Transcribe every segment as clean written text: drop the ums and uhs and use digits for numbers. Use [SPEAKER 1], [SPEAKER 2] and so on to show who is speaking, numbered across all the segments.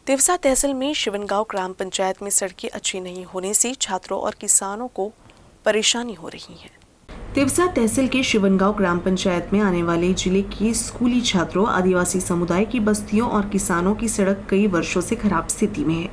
[SPEAKER 1] तिवसा तहसील में शिवनगांव ग्राम पंचायत में सड़कें अच्छी नहीं होने से छात्रों और किसानों को परेशानी हो रही है। तिवसा तहसील के शिवनगांव ग्राम पंचायत में आने वाले जिले के स्कूली छात्रों, आदिवासी समुदाय की बस्तियों और किसानों की सड़क कई वर्षों से खराब स्थिति में है।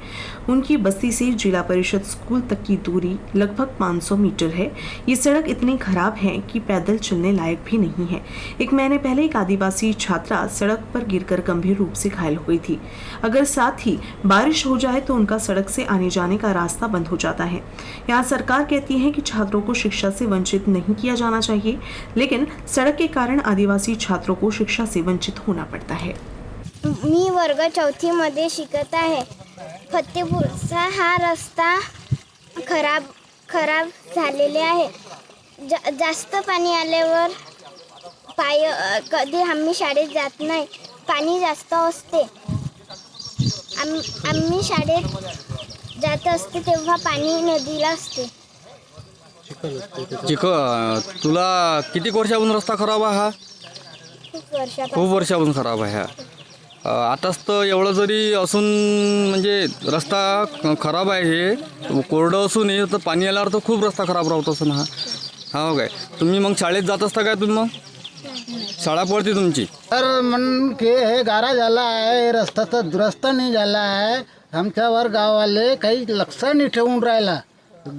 [SPEAKER 1] उनकी बस्ती से जिला परिषद स्कूल तक की दूरी लगभग 500 मीटर है। ये सड़क इतनी खराब है कि पैदल चलने लायक भी नहीं है। एक महीने पहले एक आदिवासी छात्रा सड़क पर गिरकर गंभीर रूप से घायल हो गई थी। अगर साथ ही बारिश हो जाए तो उनका सड़क से आने जाने का रास्ता बंद हो जाता है। यहाँ सरकार कहती है कि छात्रों को शिक्षा से वंचित नहीं किया जाना चाहिए, लेकिन सड़क के कारण आदिवासी छात्रों को शिक्षा से वंचित होना पड़ता है।
[SPEAKER 2] मी वर्ग 4थी मध्ये शिकत आहे। फतेपूरचा हा रस्ता खराब झालेले आहे। जास्त पाणी आल्यावर कधी आम्ही शाळेत जात नाही। पाणी जास्त असते। आम्ही शाळेत जात असते तेव्हा पाणी नदीला असते।
[SPEAKER 3] तुला किती वर्षापासून रस्ता खराब आहे? हा खूप वर्षापासून खराब आहे। आताच तर एवढं जरी असून म्हणजे रस्ता खराब आहे, हे कोरडं असून तर पाणी आल्यावर तर खूप रस्ता खराब राहत असून हा काय तुम्ही मग शाळेत जात असता काय? तुम्ही मग शाळा पडते तुमची
[SPEAKER 4] तर म्हण के हे गारा झाला आहे, रस्ता तर दुरुस्त नाही झाला आहे। आमच्यावर गाववाले काही लक्ष नाही ठेवून राहिला,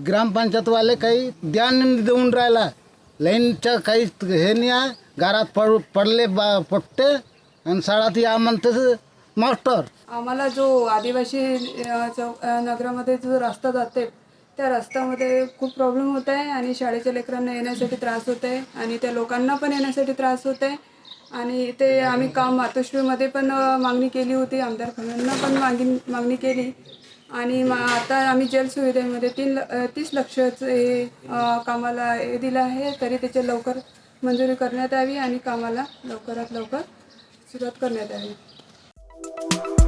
[SPEAKER 4] ग्रामपंचायतवाले काही ध्यान नाही देऊन राहिला। लाईनच्या काही हे नाही आहे, गारात पडले पट्टे आणि शाळात या म्हणते मास्टर।
[SPEAKER 5] आम्हाला जो आदिवासी नगरामध्ये जो रस्ता जाते त्या रस्त्यामध्ये खूप प्रॉब्लेम होत आहे आणि शाळेच्या लेकरांना येण्यासाठी त्रास होत आहे आणि त्या लोकांना पण येण्यासाठी त्रास होत आहे। आणि ते आम्ही काम मातोश्रीमध्ये पण मागणी केली होती, आमदार खंडांना पण मागणी केली आणि आता आम्ही जलसुविधेमध्ये 30 लक्षाचे कामाला दिलं आहे। तरी त्याचे लवकर मंजुरी करण्यात यावी आणि कामाला लवकरात लवकर सुरुवात करण्यात यावी।